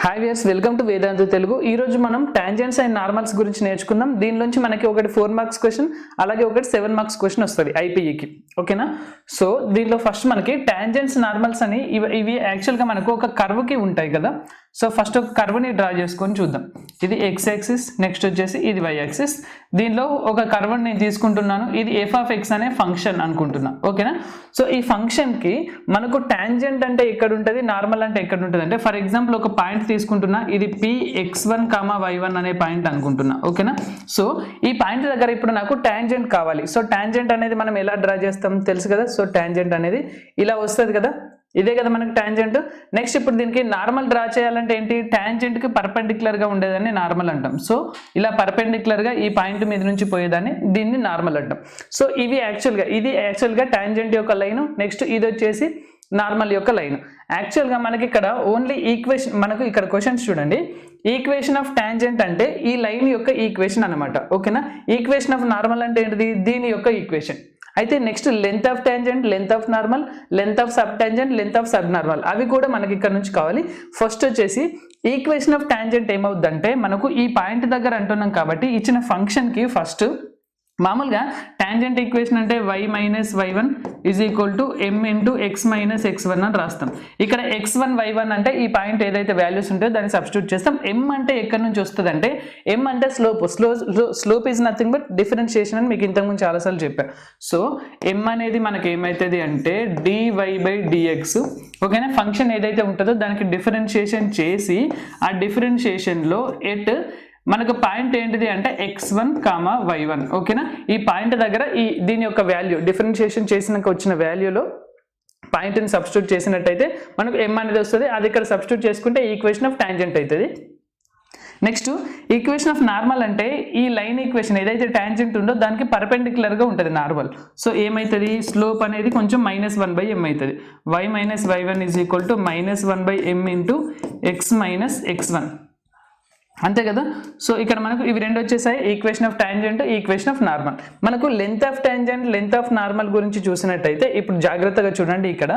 Hi viewers, welcome to వేదాంత తెలుగు. ఈ రోజు మనం టాంజెంట్స్ అండ్ నార్మల్స్ గురించి నేర్చుకుందాం. దీనిలోంచి మనకి ఒకటి 4 మార్క్స్ క్వశ్చన్, అలాగే ఒకటి 7 మార్క్స్ క్వశ్చన్ వస్తుంది ఐపీఈకి. ఓకేనా? సో దీనిలో ఫస్ట్ మనకి టాంజెంట్స్ నార్మల్స్ అని ఇవి యాక్చువల్గా మనకు ఒక కర్వ్కి ఉంటాయి కదా. సో ఫస్ట్ ఒక కర్వ్ని డ్రా చేసుకొని చూద్దాం. ఇది ఎక్స్ యాక్సిస్, నెక్స్ట్ వచ్చేసి ఇది వై యాక్సిస్. దీనిలో ఒక కర్వ్ని నేను తీసుకుంటున్నాను. ఇది ఎఫ్ ఆఫ్ ఎక్స్ అనే ఫంక్షన్ అనుకుంటున్నా. ఓకేనా? సో ఈ ఫంక్షన్కి మనకు టాంజెంట్ అంటే ఎక్కడ ఉంటుంది, నార్మల్ అంటే ఎక్కడ ఉంటుంది అంటే, ఫర్ ఎగ్జాంపుల్ ఒక పాయింట్ తీసుకుంటున్నా. ఇది Px1, y1 అనే పాయింట్ అనుకుంటున్నా. ఓకేనా? సో ఈ పాయింట్ దగ్గర ఇప్పుడు నాకు టాంజెంట్ కావాలి. సో టాంజెంట్ అనేది మనం ఎలా డ్రా చేస్తాం తెలుసు కదా. సో టాంజెంట్ అనేది ఇలా వస్తుంది కదా, ఇదే కదా మనకి టాంజెంట్. నెక్స్ట్ ఇప్పుడు దీనికి నార్మల్ డ్రా చేయాలంటే ఏంటి, టాంజెంట్కి పర్పెండిక్యులర్గా ఉండేదాన్ని నార్మల్ అంటాం. సో ఇలా పర్పెండిక్యులర్గా ఈ పాయింట్ మీద నుంచి పోయేదాన్ని దీన్ని నార్మల్ అంటాం. సో ఇది యాక్చువల్గా టాంజెంట్ యొక్క లైన్. నెక్స్ట్ ఇది వచ్చేసి నార్మల్ యొక్క లైన్. యాక్చువల్గా మనకి ఇక్కడ ఓన్లీ ఈక్వేషన్, మనకు ఇక్కడ క్వశ్చన్స్ చూడండి. ఈక్వేషన్ ఆఫ్ టాంజెంట్ అంటే ఈ లైన్ యొక్క ఈక్వేషన్ అనమాట. ఓకేనా? ఈక్వేషన్ ఆఫ్ నార్మల్ అంటే ఏంటిది, దీని యొక్క ఈక్వేషన్. అయితే next length of tangent, length of normal, length of sub tangent, length of sub normal, అవి కూడా మనకి ఇక్కడ నుంచి కావాలి. ఫస్ట్ వచ్చేసి ఈక్వేషన్ ఆఫ్ టాంజెంట్ ఏమవుద్దంటే, మనకు ఈ పాయింట్ దగ్గర అంటున్నాం కాబట్టి ఇచ్చిన ఫంక్షన్కి ఫస్ట్ మామూలుగా టాంజెంట్ ఈక్వేషన్ అంటే y minus y1 is equal to m into x minus x1 అని రాస్తాం. ఇక్కడ x1 y1 అంటే ఈ పాయింట్ ఏదైతే వాల్యూస్ ఉంటుందో దాన్ని సబ్స్టిట్యూట్ చేస్తాం. m అంటే ఎక్కడి నుంచి వస్తుంది అంటే, m అంటే slope is nothing but differentiation అని మీకు ఇంతకుముందు చాలాసార్లు చెప్పాను. సో m అనేది మనకి ఏమవుతుంది అంటే dy బై dx. ఓకేనా? ఫంక్షన్ ఏదైతే ఉంటుందో దానికి డిఫరెన్షియేషన్ చేసి ఆ డిఫరెన్షియేషన్లో మనకు పాయింట్ ఏంటిది అంటే x1, y1. ఓకేనా? ఈ పాయింట్ దగ్గర దీని యొక్క వాల్యూ డిఫరెన్షియేషన్ చేసినాక వచ్చిన వాల్యూలో పాయింట్ని సబ్స్టిట్యూట్ చేసినట్టయితే మనకు m అనేది వస్తుంది. అది ఇక్కడ సబ్స్టిట్యూట్ చేసుకుంటే ఈక్వేషన్ ఆఫ్ టాంజెంట్ అవుతుంది. నెక్స్ట్ ఈక్వేషన్ ఆఫ్ నార్మల్ అంటే ఈ లైన్ ఈక్వేషన్ ఏదైతే టాంజెంట్ ఉందో దానికి పర్పెండిక్యులర్గా ఉంటుంది నార్మల్. సో ఏమవుతుంది, స్లోప్ అనేది కొంచెం -1/m అవుతుంది. y minus y1 is equal to -1/m into x minus x1. అంతే కదా. సో ఇక్కడ మనకు ఇవి రెండు వచ్చేసాయి, equation of tangent, equation of normal. మనకు length of tangent, length of normal గురించి చూసినట్టయితే ఇప్పుడు జాగ్రత్తగా చూడండి. ఇక్కడ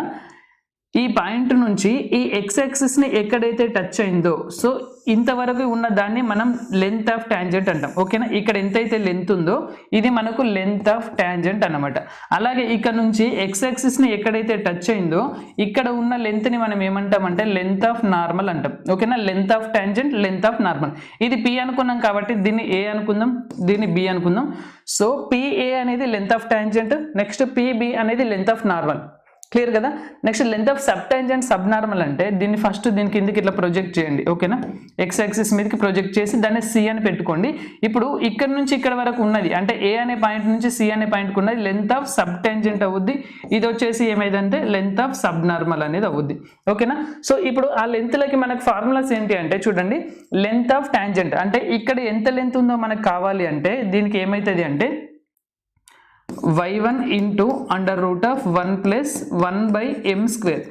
ఈ పాయింట్ నుంచి ఈ ఎక్స్ యాక్సిస్ని ఎక్కడైతే టచ్ అయిందో, సో ఇంతవరకు ఉన్న దాన్ని మనం లెంత్ ఆఫ్ టాంజెంట్ అంటాం. ఓకేనా? ఇక్కడ ఎంతైతే లెంత్ ఉందో ఇది మనకు లెంత్ ఆఫ్ టాంజెంట్ అనమాట. అలాగే ఇక్కడ నుంచి ఎక్స్ యాక్సిస్ని ఎక్కడైతే టచ్ అయిందో ఇక్కడ ఉన్న లెంత్ని మనం ఏమంటామంటే లెంత్ ఆఫ్ నార్మల్ అంటాం. ఓకేనా? Length of tangent, length of normal. ఇది P అనుకున్నాం కాబట్టి దీన్ని A అనుకుందాం, దీన్ని B అనుకుందాం. సో PA అనేది length of tangent, next PB అనేది లెంత్ ఆఫ్ నార్మల్. క్లియర్ కదా? Next length of sub tangent, sub normal అంటే దీన్ని ఫస్ట్ దీని కిందకి ఇట్లా ప్రొజెక్ట్ చేయండి. ఓకేనా? ఎక్స్ యాక్సిస్ మీదకి ప్రొజెక్ట్ చేసి దాన్ని C అని పెట్టుకోండి. ఇప్పుడు ఇక్కడ నుంచి ఇక్కడ వరకు ఉన్నది అంటే A అనే పాయింట్ నుంచి C అనే పాయింట్కి ఉన్నది లెంత్ ఆఫ్ సబ్ టాంజెంట్ అవుద్ది. ఇది వచ్చేసి ఏమైందంటే లెంత్ ఆఫ్ సబ్ నార్మల్ అనేది అవుద్ది. ఓకేనా? సో ఇప్పుడు ఆ లెంత్లకి మనకు ఫార్ములాస్ ఏంటి అంటే చూడండి, లెంత్ ఆఫ్ టాంజెంట్ అంటే ఇక్కడ ఎంత లెంత్ ఉందో మనకు కావాలి అంటే దీనికి ఏమవుతుంది అంటే y1 ఇంటూ √1 + 1/m².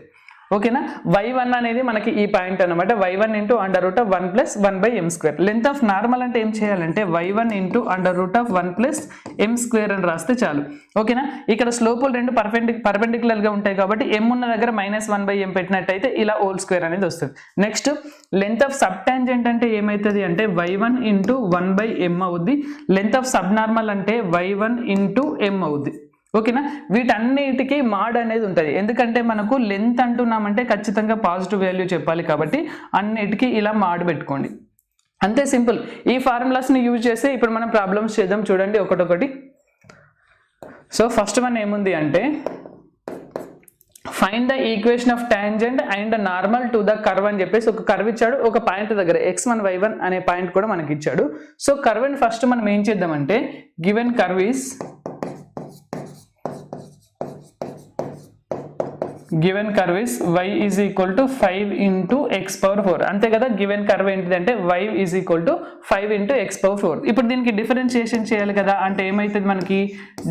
ఓకేనా? y1 అనేది మనకి ఈ పాయింట్ అనమాట. y1 into √1 + 1/m². Length of normal అంటే ఏం చేయాలంటే y1 ఇంటూ √1 + m² అని రాస్తే చాలు. ఓకేనా? ఇక్కడ స్లోపులు రెండు పర్పెండిక్యులర్గా ఉంటాయి కాబట్టి m ఉన్న దగ్గర -1/m పెట్టినట్టయితే ఇలా హోల్² అనేది వస్తుంది. Next length of sub tangent అంటే ఏమవుతుంది అంటే y1 ఇంటూ 1/m అవుద్ది. లెంత్ ఆఫ్ సబ్ నార్మల్ అంటే y1 ఇంటూ m అవుద్ది. ఓకేనా? వీటన్నిటికీ మాడ్ అనేది ఉంటుంది. ఎందుకంటే మనకు లెంత్ అంటున్నామంటే ఖచ్చితంగా పాజిటివ్ వాల్యూ చెప్పాలి కాబట్టి అన్నిటికీ ఇలా మాడ్ పెట్టుకోండి. అంతే, సింపుల్. ఈ ఫార్ములాస్ని యూజ్ చేసి ఇప్పుడు మనం ప్రాబ్లమ్స్ చేద్దాం. చూడండి ఒకటొకటి. సో ఫస్ట్ వన్ ఏముంది అంటే, find the equation of tangent and normal to the curve అని చెప్పేసి ఒక కర్వ్ ఇచ్చాడు. ఒక పాయింట్ దగ్గర x1, y1 అనే పాయింట్ కూడా మనకి ఇచ్చాడు. సో కర్వ్ని ఫస్ట్ మనం ఏం చేద్దామంటే, given curve is y is equal to 5 into x⁴. అంతే కదా. గివెన్ కర్వ్ ఏంటిదంటే y is equal to 5 into x⁴. ఇప్పుడు దీనికి డిఫరెన్షియేషన్ చేయాలి కదా. అంటే ఏమవుతుంది మనకి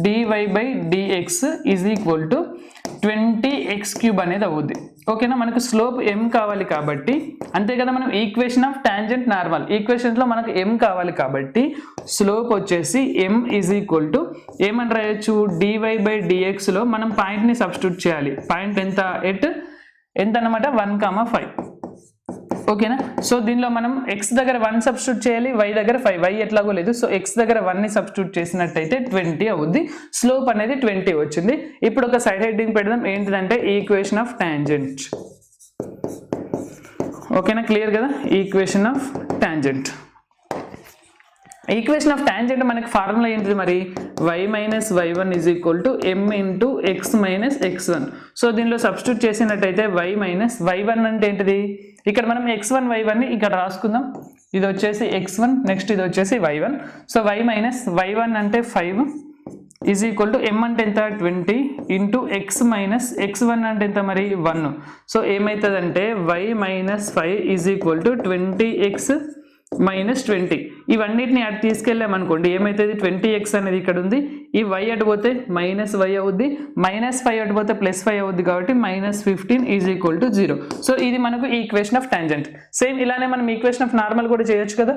dy by dx is equal to 20x³ అనేది అవుద్ది. ఓకేనా? మనకు స్లోప్ m కావాలి కాబట్టి, అంతే కదా. మనం ఈక్వేషన్ ఆఫ్ టాంజెంట్ నార్మల్ ఈక్వేషన్స్లో మనకు m కావాలి కాబట్టి స్లోప్ వచ్చేసి m ఈజ్ ఈక్వల్ టు ఏమని రాయొచ్చు, dy బై dxలో మనం పాయింట్ని సబ్స్టిట్యూట్ చేయాలి. పాయింట్ ఎంత, ఎంత అనమాట 1, 5. ఓకేనా. సో దీనిలో మనం ఎక్స్ దగ్గర 1 సబ్స్టిట్యూట్ చేయాలి, వై దగ్గర 5, వై ఎట్లాగో లేదు. సో ఎక్స్ దగ్గర 1ని సబ్స్టిట్యూట్ చేసినట్టయితే 20 అవుద్ది. స్లోప్ అనేది 20 వచ్చింది. ఇప్పుడు ఒక సైడ్ హెడ్డింగ్ పెడదాం, ఏంటిదంటే ఈక్వేషన్ ఆఫ్ టాంజెంట్. ఓకేనా, క్లియర్ కదా. Equation of tangent. Equation of tangent మనకి ఫార్ములా ఏంటిది మరి, y minus y1 is equal to m into x minus x1. So దీనిలో సబ్స్టిట్యూట్ చేసినట్టయితే y మైనస్ y1 అంటే ఏంటిది, ఇక్కడ మనం x1 y1ని ఇక్కడ రాసుకుందాం. ఇది వచ్చేసి x1, నెక్స్ట్ ఇది వచ్చేసి y1. So y minus y1 అంటే 5 ఈజ్ ఈక్వల్ టు m అంటే ఎంత 20 ఇంటూ x మైనస్ x1 అంటే ఎంత మరి 1. సో ఏమవుతుందంటే y minus 5 is equal to 20x minus 20. ఇవన్నిటిని అటు తీసుకెళ్ళామనుకోండి ఏమవుతుంది, 20x అనేది ఇక్కడ ఉంది, ఈ y అటు పోతే మైనస్ y అవుద్ది, -5 అటు పోతే +5 అవుద్ది, కాబట్టి -15 ఈజ్ ఈక్వల్ టు 0. సో ఇది మనకు ఈక్వేషన్ ఆఫ్ టాంజెంట్. సేమ్ ఇలానే మనం ఈక్వేషన్ ఆఫ్ నార్మల్ కూడా చేయొచ్చు కదా.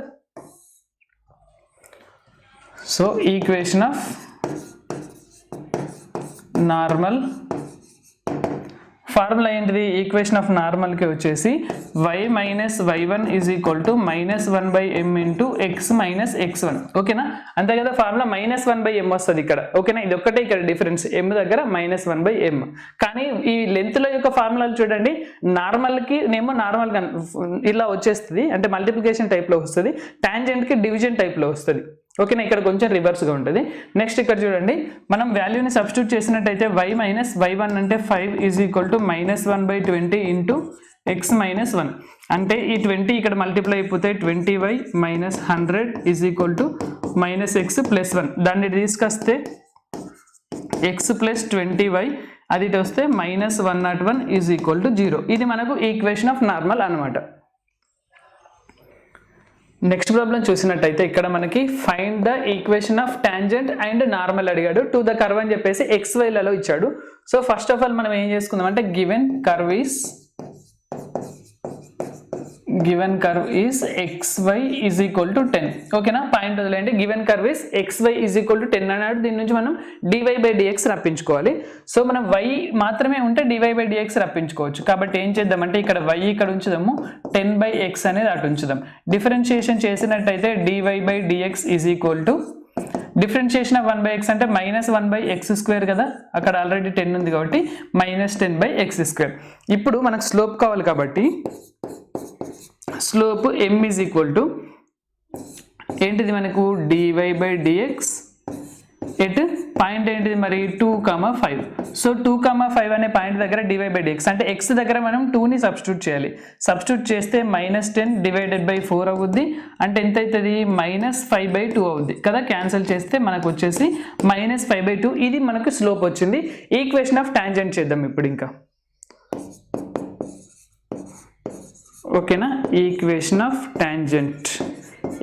So equation of normal formula ఏంటిది, ఈక్వేషన్ ఆఫ్ నార్మల్కి వచ్చేసి y minus y1 is equal to -1/m into x minus x1. ఓకేనా, అంతే కదా. ఫార్ములా -1/m వస్తుంది ఇక్కడ. ఓకేనా, ఇది ఒక్కటే ఇక్కడ డిఫరెన్స్, m దగ్గర -1/m. కానీ ఈ లెంత్లో యొక్క ఫార్ములాలు చూడండి, నార్మల్కి నేమో నార్మల్గా ఇలా వచ్చేస్తుంది, అంటే మల్టిప్లికేషన్ టైప్లో వస్తుంది, టాంజెంట్కి డివిజన్ టైప్లో వస్తుంది. ఓకేనా, ఇక్కడ కొంచెం రివర్స్గా ఉంటుంది. నెక్స్ట్ ఇక్కడ చూడండి, మనం వాల్యూని సబ్స్టిట్యూట్ చేసినట్టయితే y మైనస్ y1 అంటే 5 is equal to -1/20 into x minus 1. అంటే ఈ 20 ఇక్కడ మల్టిప్లై అయిపోతే 20y minus 100 is equal to -x + 1. దాన్ని తీసుకొస్తే x + 20y, అది ఇటు వస్తే -101 ఈజ్ ఈక్వల్ టు 0. ఇది మనకు ఈక్వేషన్ ఆఫ్ నార్మల్ అనమాట. నెక్స్ట్ ప్రాబ్లం చూసినట్టయితే ఇక్కడ మనకి find the equation of tangent and normal అడిగాడు, టు ద కర్వ్ అని చెప్పేసి XYలలో ఇచ్చాడు. సో ఫస్ట్ ఆఫ్ ఆల్ మనం ఏం చేసుకుందాం అంటే given curve is xy is equal to 10. ఓకేనా, పాయింట్ వదిలేండి. Given curve is xy is equal to 10 అన్నాడు. దీని నుంచి మనం dy/dx రప్పించుకోవాలి. సో మనం y మాత్రమే ఉంటే dy/dx రప్పించుకోవచ్చు. కాబట్టి ఏం చేద్దామంటే ఇక్కడ y ఇక్కడ ఉంచుదాము, 10/x అనేది అటు ఉంచుదాం. డిఫరెన్షియేషన్ చేసినట్టయితే dy/dx is equal to differentiation of 1/x అంటే -1/x² కదా, అక్కడ ఆల్రెడీ 10 ఉంది కాబట్టి -10/x². ఇప్పుడు మనకు స్లోప్ కావాలి కాబట్టి slope m is equal to ఏంటిది మనకు dy/dx ఎట్ పాయింట్ ఏంటిది మరి 2,5. సో 2,5 అనే పాయింట్ దగ్గర dy/dx అంటే x దగ్గర మనం 2ని సబ్స్టిట్యూట్ చేయాలి. సబ్స్టిట్యూట్ చేస్తే -10 డివైడెడ్ బై 4 అవుద్ది, అంటే ఎంత అవుతుంది -5/2 అవుద్ది కదా. క్యాన్సిల్ చేస్తే మనకు వచ్చేసి -5/2. ఇది మనకు స్లోప్ వచ్చింది. ఈక్వేషన్ ఆఫ్ టాంజెంట్ చేద్దాం ఇప్పుడు ఇంకా. ఓకేనా, equation of tangent.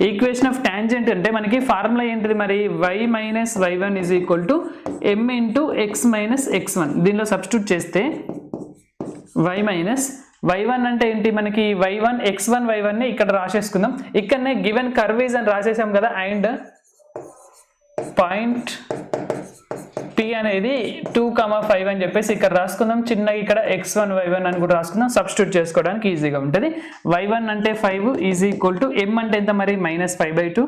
Equation of tangent అంటే మనకి ఫార్ములా ఏంటిది మరి, y minus y1 is equal to m into x minus x1. దీనిలో సబ్స్టిట్యూట్ చేస్తే y మైనస్ y1 అంటే ఏంటి మనకి y1 x1 y1ని ఇక్కడ రాసేసుకుందాం. ఇక్కడనే గివెన్ కర్వ్ ఈజ్ అని రాసేసాం కదా, అండ్ పాయింట్ P అనేది 2,5 అని చెప్పేసి ఇక్కడ రాసుకుందాం. చిన్నగా ఇక్కడ x1 y1 అని కూడా రాసుకుందాం, సబ్స్టిట్యూట్ చేసుకోవడానికి ఈజీగా ఉంటుంది. y1 అంటే 5 ఈజ్ ఈక్వల్ టు m అంటే ఎంత మరి -5/2.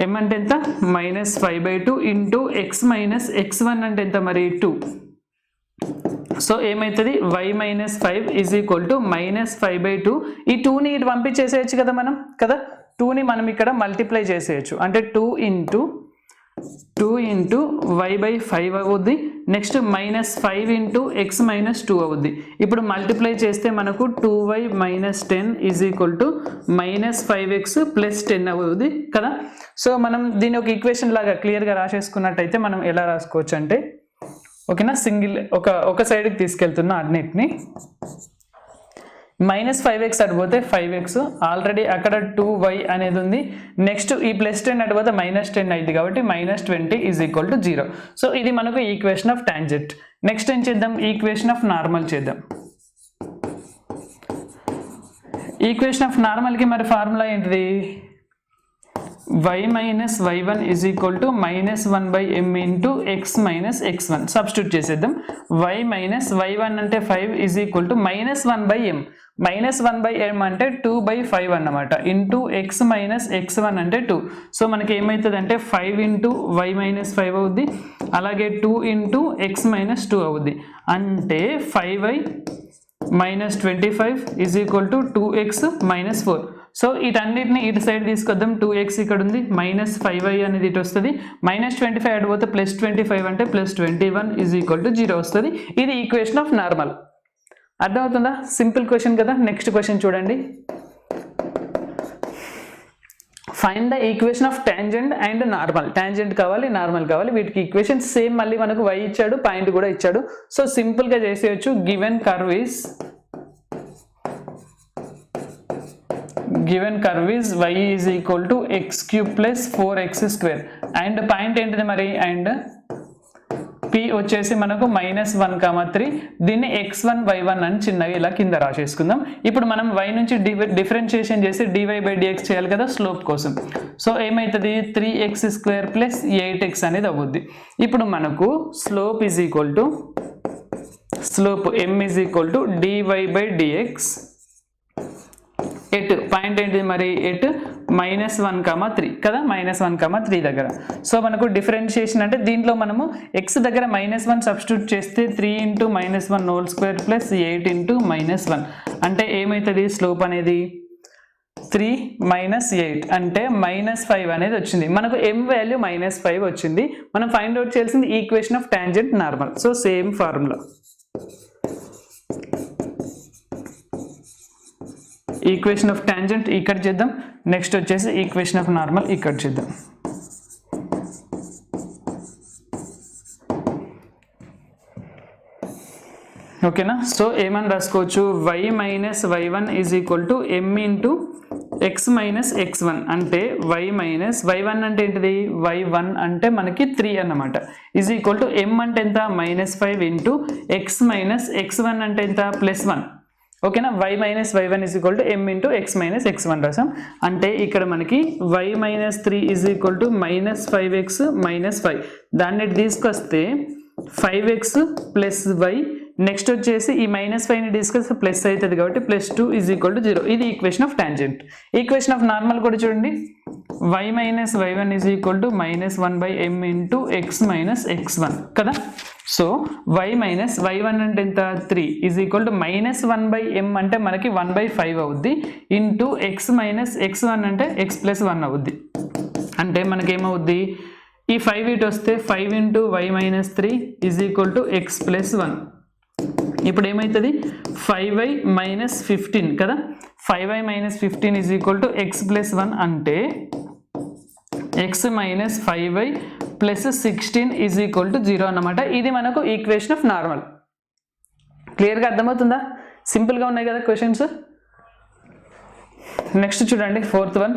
m అంటే ఎంత -5/2 ఇంటూ x మైనస్ x1 అంటే ఎంత మరి 2. సో ఏమవుతుంది y minus 5 is equal to -5/2. ఈ 2ని ఇటు పంపించేసేయచ్చు కదా మనం కదా, 2ని మనం ఇక్కడ మల్టిప్లై చేసేయచ్చు, అంటే 2 ఇంటూ y/5 అవుద్ది. నెక్స్ట్ -5 ఇంటూ x మైనస్ 2 అవుద్ది. ఇప్పుడు మల్టిప్లై చేస్తే మనకు 2y minus 10 is equal to -5x + 10 అవుద్ది కదా. సో మనం దీని ఒక ఈక్వేషన్ లాగా క్లియర్గా రాసేసుకున్నట్టయితే మనం ఎలా రాసుకోవచ్చు అంటే, ఓకేనా, సింగిల్ ఒక సైడ్కి తీసుకెళ్తున్నా అన్నిటిని. -5x అడిపోతే 5x, ఆల్రెడీ అక్కడ 2y అనేది ఉంది. నెక్స్ట్ ఈ +10 అడిపోతే -10 అయింది కాబట్టి -20 ఈజ్ ఈక్వల్ టు 0. సో ఇది మనకు ఈక్వేషన్ ఆఫ్ టాంజెంట్. నెక్స్ట్ ఏం చేద్దాం, ఈక్వేషన్ ఆఫ్ నార్మల్ చేద్దాం. ఈక్వేషన్ ఆఫ్ నార్మల్కి మరి ఫార్ములా ఏంటిది, y minus y1 is equal to -1/m into x minus x1 substitute చేసేద్దాం. y మైనస్ y1 అంటే 5 is equal to -1/m, -1/m అంటే 2/5 అన్నమాట, ఇంటూ x మైనస్ x1 అంటే 2. సో మనకి ఏమవుతుంది అంటే 5 ఇంటూ y మైనస్ 5 అవుద్ది, అలాగే 2 ఇంటూ x మైనస్ 2 అవుద్ది. అంటే 5y minus 25 is equal to 2x minus 4. So వీటన్నిటిని ఇటు సైడ్ తీసుకొద్దాం. 2x ఇక్కడ ఉంది, మైనస్ 5y అనేది ఇటు వస్తుంది, మైనస్ 25 అడిపోతే ప్లస్ 25 అంటే ప్లస్ 21 ఈజ్ ఈక్వల్ టు 0 వస్తుంది. ఇది ఈక్వేషన్ ఆఫ్ నార్మల్. అర్థమవుతుందా? సింపుల్ క్వశ్చన్ కదా. నెక్స్ట్ క్వశ్చన్ చూడండి. Find the equation of tangent and normal. Tangent కావాలి, నార్మల్ కావాలి. వీటికి ఈక్వేషన్ సేమ్, మళ్ళీ మనకు y ఇచ్చాడు, పాయింట్ కూడా ఇచ్చాడు. సో సింపుల్ గా చేసేయచ్చు. Given curve is y is equal to x³ plus 4x² and point ఏంటిది మరి, అండ్ p వచ్చేసి మనకు -1,3. దీన్ని x1 y1 అని చిన్నగా ఇలా కింద రాసేసుకుందాం. ఇప్పుడు మనం y నుంచి డిఫరెన్షియేషన్ చేసి dy/dx చేయాలి కదా స్లోప్ కోసం. సో ఏమవుతుంది, 3x² ప్లస్ 8x అనేది అవుద్ది. ఇప్పుడు మనకు slope is equal to m is equal to dy/dx. At point ఏంటిది మరి, ఎట్ -1,3 కదా, -1,3 దగ్గర. సో మనకు డిఫరెన్షియేషన్ అంటే దీంట్లో మనము x దగ్గర -1 సబ్స్టిట్యూట్ చేస్తే 3 ఇంటూ -1² ప్లస్ 8 ఇంటూ -1 అంటే ఏమవుతుంది, స్లోప్ అనేది 3 మైనస్ 8 అంటే -5 అనేది వచ్చింది. మనకు m వాల్యూ -5 వచ్చింది. మనం ఫైండ్ అవుట్ చేయాల్సింది equation of tangent normal. So same formula, equation of tangent ఇక్కడ చేద్దాం, నెక్స్ట్ వచ్చేసి ఈక్వేషన్ ఆఫ్ నార్మల్ ఇక్కడ చేద్దాం. ఓకేనా. సో ఏమని రాసుకోవచ్చు, y minus y1 is equal to m into x minus x1 అంటే y మైనస్ y1 అంటే ఏంటిది, y1 అంటే మనకి 3 అన్నమాట, ఈజ్ ఈక్వల్ టు m అంటే ఎంత, -5 ఇంటూ x మైనస్ x1 అంటే ఎంత, +1. ఓకేనా. y minus y1 is equal to m into x minus x1 రాసాం. అంటే ఇక్కడ మనకి y minus 3 is equal to -5x minus 5. దాన్ని తీసుకొస్తే 5x ప్లస్ y, నెక్స్ట్ వచ్చేసి ఈ -5ని తీసుకొస్తే ప్లస్ అవుతుంది కాబట్టి +2 ఈజ్ ఈక్వల్ టు 0. ఇది equation of tangent. Equation of normal కూడా చూడండి, y minus y1 is equal to -1/m into x minus x1 కదా. సో y మైనస్ y1 అంటే ఎంత, 3 ఈజ్ ఈక్వల్ టు -1/m అంటే మనకి 1/5 అవుద్ది, ఇంటూ x మైనస్ x1 అంటే x ప్లస్ 1 అవుద్ది. అంటే మనకేమవుద్ది, ఈ 5 ఇటు వస్తే 5 into y minus 3 is equal to x plus 1. ఇప్పుడు ఏమవుతుంది, 5y మైనస్ 15 కదా. 5y minus 15 is equal to x plus 1 అంటే x minus 5y plus 16 is equal to 0 అన్నమాట. ఇది మనకు ఈక్వేషన్ ఆఫ్ నార్మల్. క్లియర్గా అర్థమవుతుందా? సింపుల్గా ఉన్నాయి కదా క్వశ్చన్స్. నెక్స్ట్ చూడండి, 4th one,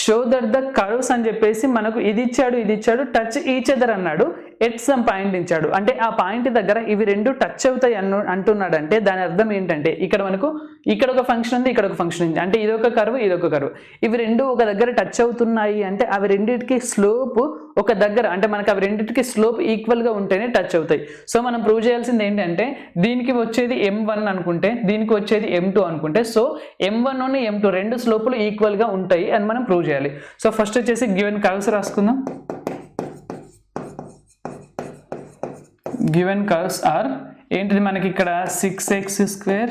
show that the curves అని చెప్పేసి మనకు ఇది ఇచ్చాడు టచ్ ఈచ్ అదర్ అన్నాడు, ఎట్ సమ్ పాయింట్ ఇచ్చాడు. అంటే ఆ పాయింట్ దగ్గర ఇవి రెండు టచ్ అవుతాయి అంటున్నాడు. అంటే దాని అర్థం ఏంటంటే ఇక్కడ మనకు ఇక్కడ ఒక ఫంక్షన్ ఉంది, ఇక్కడ ఒక ఫంక్షన్ ఉంది, అంటే ఇదొక కర్వ్ ఇదొక కర్వ్, ఇవి రెండు ఒక దగ్గర టచ్ అవుతున్నాయి అంటే అవి రెండింటికి స్లోప్ ఒక దగ్గర, అంటే మనకు అవి రెండింటికి స్లోప్ ఈక్వల్ గా ఉంటేనే టచ్ అవుతాయి. సో మనం ప్రూవ్ చేయాల్సింది ఏంటంటే దీనికి వచ్చేది m1 అనుకుంటే దీనికి వచ్చేది m2 అనుకుంటే, సో m1 m2 రెండు స్లోపులు ఈక్వల్ గా ఉంటాయి అని మనం ప్రూవ్ చేయాలి. సో ఫస్ట్ వచ్చేసి గివెన్ కర్వ్స్ రాసుకుందాం. గివెన్ కర్వ్స్ ఆర్ ఏంటిది మనకి ఇక్కడ 6x²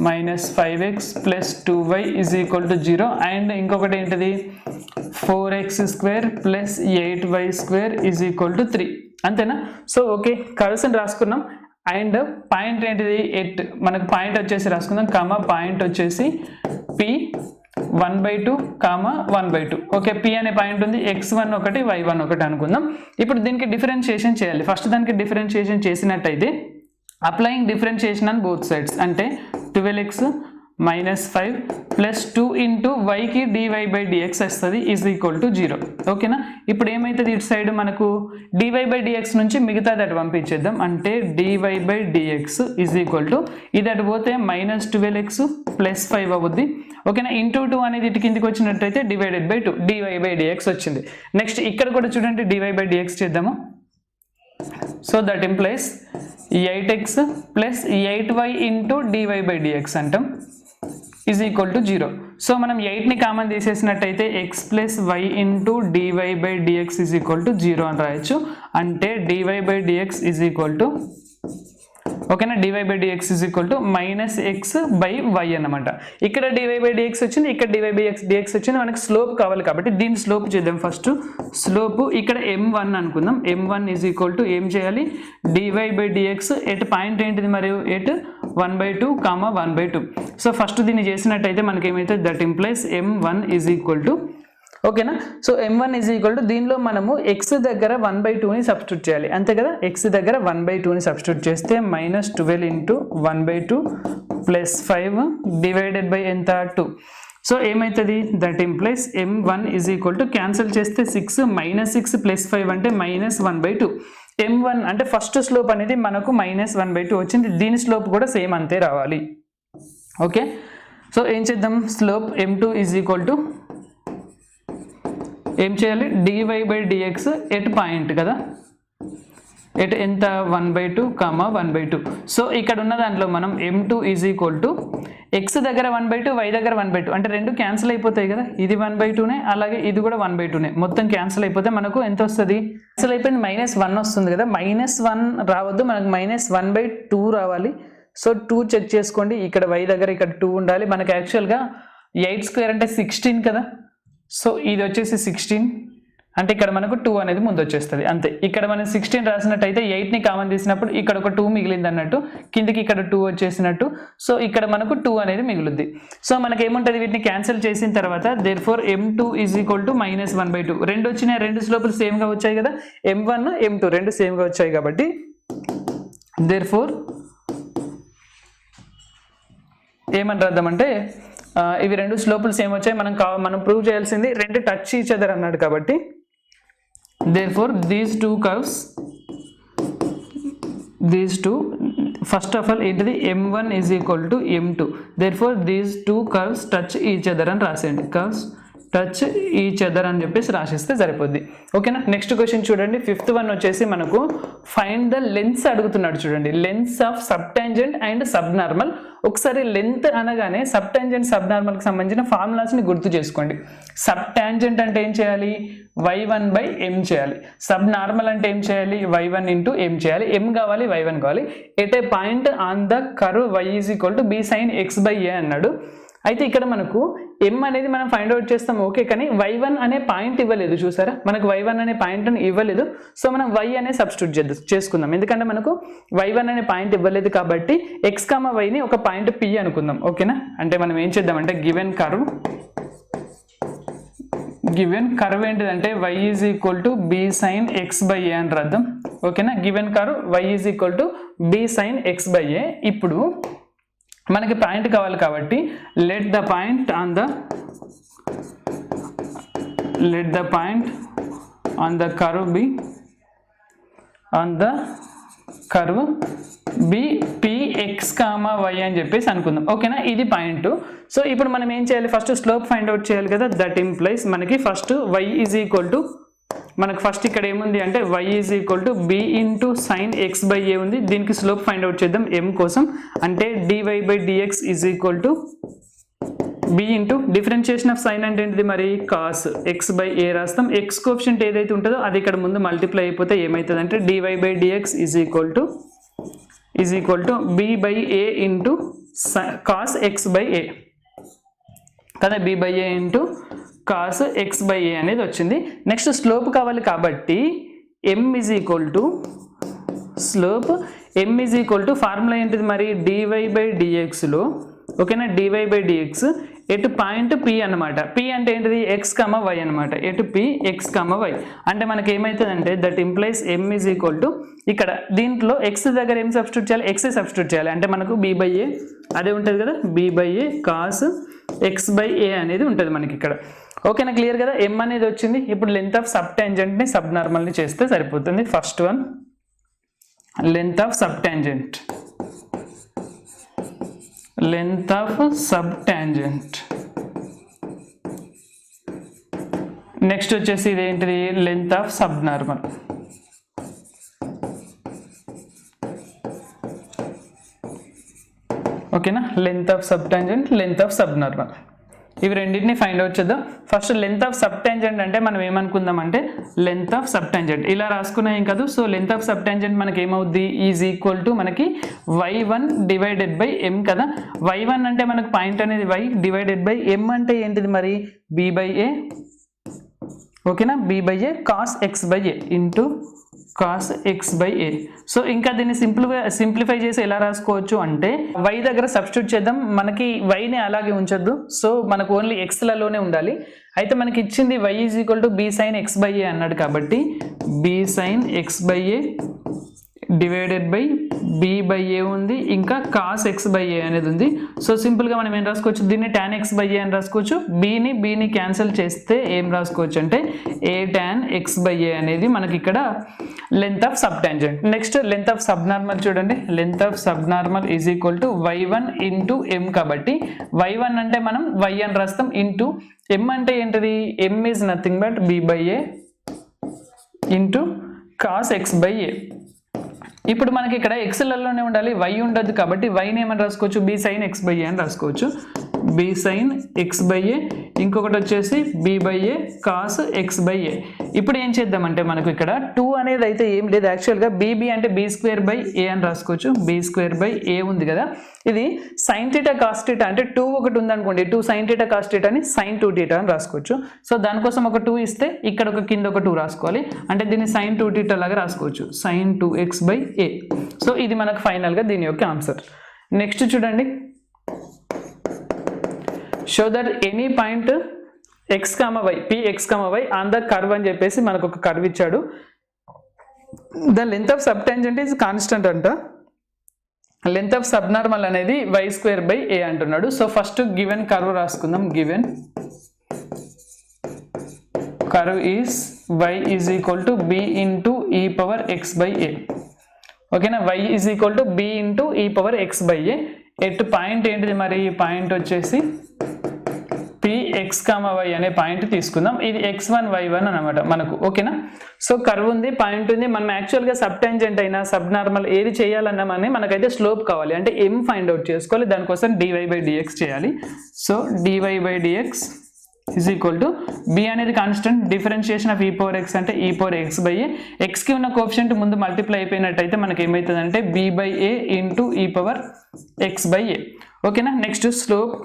minus 5x plus 2y is equal to 0 and ఇంకొకటి ఏంటిది 4x² plus 8y² is equal to 3. అంతేనా. సో ఓకే, కర్వ్స్ అని రాసుకున్నాం. అండ్ పాయింట్ ఏంటిది, ఎట్ మనకు పాయింట్ వచ్చేసి రాసుకుందాం, కామా పాయింట్ వచ్చేసి p 1/2 1/2. ఓకే, p అనే పాయింట్ ఉంది, x1 ఒకటి y1 ఒకటి అనుకుందాం. ఇప్పుడు దీనికి డిఫరెన్షియేషన్ చేయాలి. ఫస్ట్ దానికి డిఫరెన్షియేషన్ చేసినట్టయితే applying differentiation on both sides అంటే 12x minus 5 plus 2 into వైకి dy/dx వస్తుంది ఈజ్ ఈక్వల్ టు 0. ఓకేనా. ఇప్పుడు ఏమవుతుంది, ఇటు సైడ్ మనకు dy/dx నుంచి మిగతాది అటు పంపించేద్దాం. అంటే dy/dx ఈజ్ ఈక్వల్ టు ఇది అటు పోతే -12x ప్లస్ 5 అవుద్ది, ఓకేనా. ఇంటూ 2 అనేది ఇటు కిందికి వచ్చినట్టయితే డివైడెడ్ బై 2 dy/dx వచ్చింది. నెక్స్ట్ ఇక్కడ కూడా చూడండి dy/dx చేద్దాము. So that implies 8x plus 8y into dy/dx అంటాం ఈజ్ ఈక్వల్ టు 0. సో మనం 8ని కామన్ తీసేసినట్టయితే x plus y into dy/dx is equal to 0 అని రాయొచ్చు. అంటే dy/dx ఈజ్ ఈక్వల్ టు ఓకేనా dy/dx is equal to -x/y అన్నమాట. ఇక్కడ dy/dx వచ్చింది, ఇక్కడ dy/dx వచ్చింది. మనకి స్లోప్ కావాలి కాబట్టి దీని స్లోప్ చేద్దాం. ఫస్ట్ స్లోప్ ఇక్కడ m1 అనుకుందాం. m1 ఈజ్ ఈక్వల్ టు ఏం చేయాలి dy/dx ఎట్ పాయింట్ ఏంటిది మరియు ఎట్ 1/2 1/2. సో ఫస్ట్ దీన్ని చేసినట్టయితే మనకి ఏమైతే that implies m1 is equal to ఓకేనా. So m1 is equal to దీనిలో మనము x దగ్గర 1/2ని సబ్స్టిట్యూట్ చేయాలి అంతే కదా. x దగ్గర 1/2ని సబ్స్టిట్యూట్ చేస్తే -12 ఇంటూ 1/2 ప్లస్ 5 డివైడెడ్ బై ఎంత 2. సో ఏమవుతుంది that implies m1 is equal to cancel చేస్తే 6 -6 ప్లస్ 5 అంటే -1/2. m1 అంటే ఫస్ట్ స్లోప్ అనేది మనకు -1/2 వచ్చింది. దీని స్లోప్ కూడా సేమ్ అంతే రావాలి. ఓకే. సో ఏం చేద్దాం slope m2 is equal to ఏం చేయాలి dy/dx ఎట్ పాయింట్ కదా ఎట్ ఎంత 1/2 1/2. సో ఇక్కడ ఉన్న దాంట్లో మనం m2 is equal to x దగ్గర 1/2 y దగ్గర 1/2 అంటే రెండు క్యాన్సిల్ అయిపోతాయి కదా. ఇది 1/2నే అలాగే ఇది కూడా 1/2నే. మొత్తం క్యాన్సిల్ అయిపోతే మనకు ఎంత వస్తుంది క్యాన్సిల్ అయిపోయింది -1 వస్తుంది కదా. -1 రావద్దు మనకు -1/2 రావాలి. సో 2 చెక్ చేసుకోండి. ఇక్కడ y దగ్గర ఇక్కడ 2 ఉండాలి. మనకు యాక్చువల్గా 8² అంటే 16 కదా. సో ఇది వచ్చేసి 16 అంటే ఇక్కడ మనకు 2 అనేది ముందు వచ్చేస్తుంది అంతే. ఇక్కడ మనం 16 రాసినట్టయితే 8ని కామన్ తీసినప్పుడు ఇక్కడ ఒక 2 మిగిలింది అన్నట్టు, కిందికి ఇక్కడ 2 వచ్చేసినట్టు. సో ఇక్కడ మనకు 2 అనేది మిగులుద్ది. సో మనకి ఏముంటుంది వీటిని క్యాన్సిల్ చేసిన తర్వాత therefore m2 is equal to -1/2. రెండు వచ్చినాయి, రెండు స్లోపులు సేమ్గా వచ్చాయి కదా. m1 m2 రెండు సేమ్గా వచ్చాయి కాబట్టి దేర్ఫోర్ ఏమని రాద్దామంటే ఇవి రెండు స్లోపులు సేమ్ వచ్చాయి. మనం ప్రూవ్ చేయాల్సింది రెండు టచ్ ఈచ్ అదర్ అన్నాడు కాబట్టి therefore these two curves first of all ఏంటిది m1 is equal to m2. Therefore these two curves touch each other అని రాసేయండి. కర్వ్స్ టచ్ ఈచ్ అదర్ అని చెప్పేసి రాసిస్తే సరిపోద్ది. ఓకేనా. నెక్స్ట్ క్వశ్చన్ చూడండి 5th వన్ వచ్చేసి మనకు ఫైండ్ ద లెన్స్ అడుగుతున్నాడు. చూడండి lens of sub tangent and sub normal. ఒకసారి లెంత్ అనగానే సబ్ టాంజెంట్ సబ్ నార్మల్కి సంబంధించిన ఫార్ములాస్ని గుర్తు చేసుకోండి. సబ్ టాంజెంట్ అంటే ఏం చేయాలి y1/m చేయాలి. సబ్ నార్మల్ అంటే ఏం చేయాలి y1 ఇంటూ m చేయాలి. m కావాలి y1 కావాలి. At a point on the curve y is equal to b sin x/a అన్నాడు. అయితే ఇక్కడ మనకు m అనేది మనం ఫైండ్ అవుట్ చేస్తాం ఓకే, కానీ y1 అనే పాయింట్ ఇవ్వలేదు. చూసారా మనకు y1 అనే పాయింట్ ఇవ్వలేదు. సో మనం y అనే సబ్స్టిట్యూట్ చేసుకుందాం. ఎందుకంటే మనకు y1 అనే పాయింట్ ఇవ్వలేదు కాబట్టి x, yని ఒక పాయింట్ p అనుకుందాం. ఓకేనా. అంటే మనం ఏం చేద్దామంటే గివెన్ కర్వ్ ఏంటిదంటే y is equal to b sin x/a అని రాద్దాం. ఓకేనా. Given curve y is equal to b sin x/a. ఇప్పుడు మనకి పాయింట్ కావాలి కాబట్టి let the point on the curve be px, y అని చెప్పేసి అనుకుందాం. ఓకేనా. ఇది పాయింట్. సో ఇప్పుడు మనం ఏం చేయాలి ఫస్ట్ స్లోప్ ఫైండ్ అవుట్ చేయాలి కదా. దట్ ఇంప్లైస్ మనకి first y is equal to మనకు ఫస్ట్ ఇక్కడ ఏముంది అంటే y is equal to b into sin x/a ఉంది. దీనికి స్లోప్ ఫైండ్ అవుట్ చేద్దాం m కోసం. అంటే dy/dx is equal to b into differentiation of sine అంటే ఏంటిది మరి cos x/a రాస్తాం. x కోఎఫిషియంట్ ఏదైతే ఉంటుందో అది ఇక్కడ ముందు మల్టిప్లై అయిపోతే ఏమవుతుంది అంటే dy/dx is equal to b/a into cos x/a కదా. b/a ఇంటూ cos x/a అనేది వచ్చింది. నెక్స్ట్ స్లోప్ కావాలి కాబట్టి m is equal to formula ఏంటిది మరి dy/dxలో ఓకేనా. dy/dx ఎటు పాయింట్ p అన్నమాట. p అంటే ఏంటిది x, y అనమాట. ఎటు p x, y అంటే మనకి ఏమవుతుందంటే that implies m is equal to ఇక్కడ దీంట్లో x దగ్గర ఏం సబ్స్టిట్యూట్ చేయాలి x సబ్స్టిట్యూట్ చేయాలి. అంటే మనకు b/a అదే ఉంటుంది కదా. b/a cos x/a అనేది ఉంటుంది మనకి ఇక్కడ. ఓకేనా. క్లియర్ కదా. m అనేది వచ్చింది. ఇప్పుడు లెంత్ ఆఫ్ సబ్ టాంజెంట్ని సబ్ నార్మల్ని చేస్తే సరిపోతుంది. First one length of sub tangent next వచ్చేసి ఇదేంటిది లెంత్ ఆఫ్ సబ్నార్మల్. ఓకేనా, length of sub tangent, length of subnormal, ఇవి రెండింటిని ఫైండ్ అవుట్ చేద్దాం. First length of sub tangent అంటే మనం ఏమనుకుందాం అంటే లెంత్ ఆఫ్ సబ్ టాంజెంట్ ఇలా రాసుకున్నా ఏం కాదు. So length of sub tangent మనకి ఏమవుద్ది, ఈజ్ ఈక్వల్ టు మనకి y1 డివైడెడ్ బై m కదా. y1 అంటే మనకు పాయింట్ అనేది y డివైడెడ్ బై m అంటే ఏంటిది మరి b బై a. ఓకేనా, b by a cos x by a into cos X by A. So ఇంకా దీన్ని సింప్లిఫై చేసి ఎలా రాసుకోవచ్చు అంటే y దగ్గర సబ్స్టిట్యూట్ చేద్దాం. మనకి yని అలాగే ఉంచొద్దు, సో మనకు ఓన్లీ xలలోనే ఉండాలి. అయితే మనకి ఇచ్చింది y is equal to b sine x by a అన్నాడు కాబట్టి b sine x by a divided by b by a ఉంది, ఇంకా కాస్ x బై ఏ అనేది ఉంది. సో సింపుల్గా మనం ఏం రాసుకోవచ్చు, దీన్ని tan x బై ఏ అని రాసుకోవచ్చు. బీని క్యాన్సిల్ చేస్తే ఏం రాసుకోవచ్చు అంటే a tan x by a అనేది మనకి ఇక్కడ length of sub tangent. Next length of subnormal చూడండి, length of subnormal is equal to y1 into m కాబట్టి y1 అంటే మనం y అని రాస్తాం, ఇంటూ m అంటే ఏంటిది, m is nothing but b by a into cos x by a. ఇప్పుడు మనకి ఇక్కడ ఎక్స్లలోనే ఉండాలి, y ఉండదు కాబట్టి yని ఏమని రాసుకోవచ్చు, b sine x by a అని రాసుకోవచ్చు. b sine x by a, ఇంకొకటి వచ్చేసి b by a cos x by a. ఇప్పుడు ఏం చేద్దామంటే మనకు ఇక్కడ 2 అనేది అయితే ఏం లేదు, యాక్చువల్గా bb అంటే b స్క్వేర్ బై ఏ అని రాసుకోవచ్చు. b స్క్వేర్ బై ఏ ఉంది కదా, ఇది సైన్ థీటా కాస్ థీటా అంటే 2 ఒకటి ఉందనుకోండి, 2 సైన్ థీటా కాస్ థీటా అని సైన్ 2 థీటా అని రాసుకోవచ్చు. సో దానికోసం ఒక 2 ఇస్తే ఇక్కడ ఒక కింద ఒక 2 రాసుకోవాలి, అంటే దీన్ని సైన్ 2 థీటా లాగా రాసుకోవచ్చు, sign 2x by A. So ఇది మనకు ఫైనల్గా దీని యొక్క ఆన్సర్. నెక్స్ట్ చూడండి, show that any point x, y px, y on the curve అని చెప్పేసి మనకు ఒక కర్వ్ ఇచ్చాడు. The length of sub tangent is constant అంట, లెంత్ ఆఫ్ సబ్నార్మల్ అనేది y స్క్వేర్ బై ఏ అంటున్నాడు. సో ఫస్ట్ గివెన్ కర్వ్ రాసుకుందాం. Given curve is y is equal to b into e power x by a. ఓకేనా, y is equal to b into e power x by A. At point ఏంటిది మరి, point వచ్చేసి px, y అనే point తీసుకుందాం. ఇది x1 y1 అనమాట మనకు. ఓకేనా, సో కర్వ్ ఉంది, పాయింట్ ఉంది. మనం యాక్చువల్గా సబ్ టాంజెంట్ అయినా సబ్ నార్మల్ ఏది చేయాలన్నా మనకైతే స్లోప్ కావాలి, అంటే m ఫైండ్ అవుట్ చేసుకోవాలి. దానికోసం dy బై dx చేయాలి. So dy by dx is equal to b అనేది కాన్స్టెంట్, డిఫరెన్షియేషన్ ఆఫ్ ఈ పవర్ x అంటే ఈ పవర్ x బై ఏ. ఎక్స్కి ఉన్న కోఎఫిషియంట్ ముందు మల్టిప్లై అయిపోయినట్టయితే మనకి ఏమవుతుందంటే b by a into e power x by a. ఓకేనా, next slope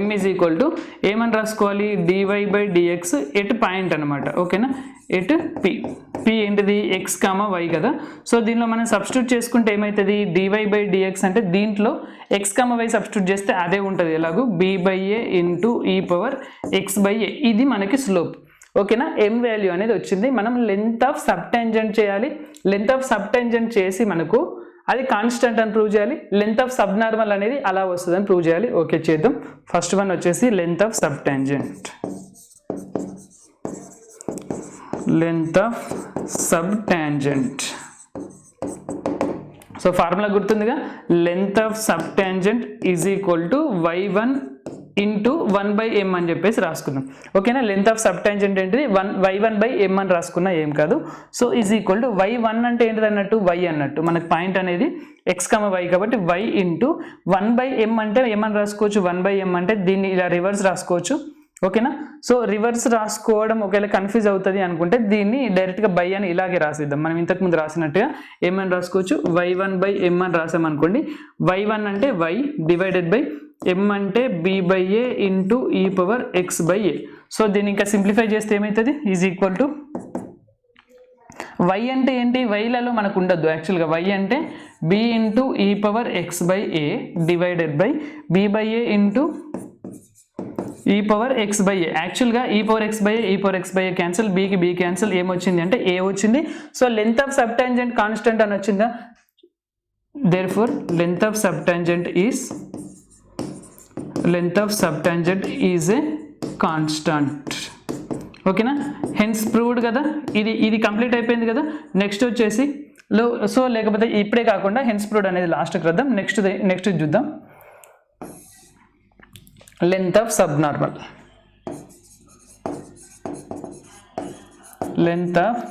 m is equal to ఏమని రాసుకోవాలి, dy by dx at point అనమాట. ఓకేనా, ఎట్ p ఏంటిది x, y కదా. సో దీనిలో మనం సబ్స్టిట్యూట్ చేసుకుంటే ఏమవుతుంది, dy బై dx అంటే దీంట్లో x, y సబ్స్టిట్యూట్ చేస్తే అదే ఉంటుంది ఎలాగూ, b by a into e power x by ఏ. ఇది మనకి స్లోప్. ఓకేనా, m వాల్యూ అనేది వచ్చింది. మనం లెంత్ ఆఫ్ సబ్ టాంజెంట్ చేయాలి. లెంత్ ఆఫ్ సబ్ టాంజెంట్ చేసి మనకు అది కాన్స్టెంట్ అని ప్రూవ్ చేయాలి. లెంత్ ఆఫ్ సబ్ నార్మల్ అనేది అలా వస్తుందని ప్రూవ్ చేయాలి. ఓకే చేద్దాం. ఫస్ట్ వన్ వచ్చేసి length of sub tangent. Length of sub tangent, so formula గుర్తుందిగా, length of sub tangent is equal to y1 into 1 by m అని చెప్పేసి రాసుకుందాం. ఓకేనా, లెంత్ ఆఫ్ సబ్ టాంజెంట్ ఏంటిది, y1 బై m అని రాసుకున్నా ఏం కాదు. So is equal to y1 అంటే ఏంటిది అన్నట్టు, y అన్నట్టు, మనకు పాయింట్ అనేది x, y కాబట్టి y ఇంటూ 1 బై m అంటే ఏమని రాసుకోవచ్చు, 1 బై m అంటే దీన్ని ఇలా రివర్స్ రాసుకోవచ్చు. ఓకేనా, సో రివర్స్ రాసుకోవడం ఒకవేళ కన్ఫ్యూజ్ అవుతుంది అనుకుంటే దీన్ని డైరెక్ట్గా బై అని ఇలాగే రాసిద్దాం. మనం ఇంతకుముందు రాసినట్టుగా ఏమని రాసుకోవచ్చు, y1 బై m అని రాసామనుకోండి. y1 అంటే y డివైడెడ్ బై m అంటే b by a into e power x by A. So దీన్ని ఇంకా సింప్లిఫై చేస్తే ఏమవుతుంది, ఈజ్ ఈక్వల్ టు y అంటే ఏంటి, వైలలో మనకు ఉండద్దు యాక్చువల్గా, y అంటే b into e power x by a divided by b by a into e power x by a. యాక్చువల్గా e power x by a, e power x by a cancel, bకి b cancel, ఏమొచ్చింది అంటే a వచ్చింది. So length of sub tangent constant అని వచ్చిందా, therefore length of sub tangent is a constant. ఓకేనా, hence proved కదా, ఇది కంప్లీట్ అయిపోయింది కదా. నెక్స్ట్ వచ్చేసి సో లేకపోతే ఇప్పుడే కాకుండా హెన్స్ ప్రూవ్డ్ అనేది లాస్ట్కి రాద్దాం. నెక్స్ట్ చూద్దాం, length of subnormal. Length of